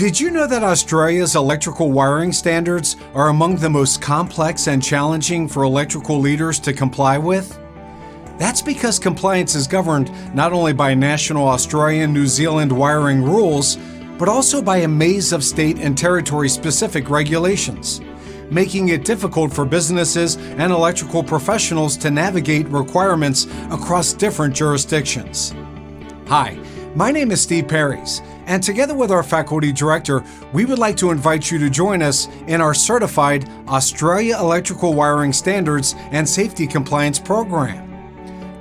Did you know that Australia's electrical wiring standards are among the most complex and challenging for electrical leaders to comply with? That's because compliance is governed not only by national Australian, New Zealand wiring rules, but also by a maze of state and territory-specific regulations, making it difficult for businesses and electrical professionals to navigate requirements across different jurisdictions. Hi, my name is Steve Perrys, and together with our faculty director, we would like to invite you to join us in our certified Australia Electrical Wiring Standards and Safety Compliance program.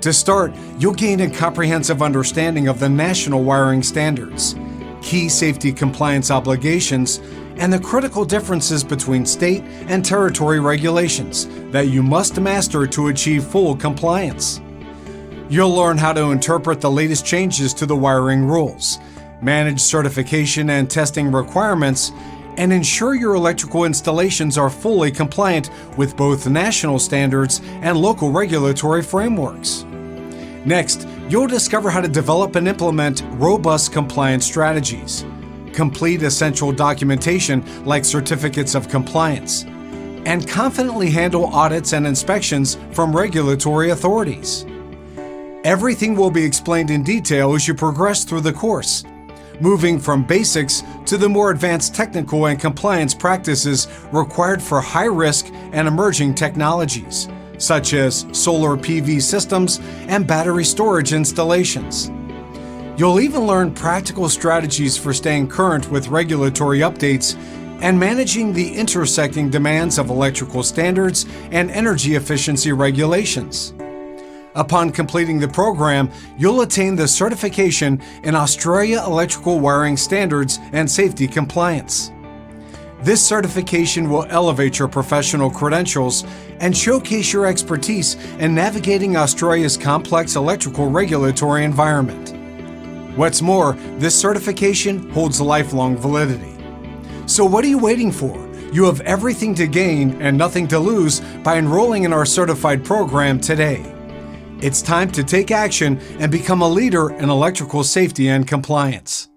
To start, you'll gain a comprehensive understanding of the national wiring standards, key safety compliance obligations, and the critical differences between state and territory regulations that you must master to achieve full compliance. You'll learn how to interpret the latest changes to the wiring rules, manage certification and testing requirements, and ensure your electrical installations are fully compliant with both national standards and local regulatory frameworks. Next, you'll discover how to develop and implement robust compliance strategies, complete essential documentation like certificates of compliance, and confidently handle audits and inspections from regulatory authorities. Everything will be explained in detail as you progress through the course, moving from basics to the more advanced technical and compliance practices required for high-risk and emerging technologies, such as solar PV systems and battery storage installations. You'll even learn practical strategies for staying current with regulatory updates and managing the intersecting demands of electrical standards and energy efficiency regulations. Upon completing the program, you'll attain the certification in Australia Electrical Wiring Standards and Safety Compliance. This certification will elevate your professional credentials and showcase your expertise in navigating Australia's complex electrical regulatory environment. What's more, this certification holds lifelong validity. So what are you waiting for? You have everything to gain and nothing to lose by enrolling in our certified program today. It's time to take action and become a leader in electrical safety and compliance.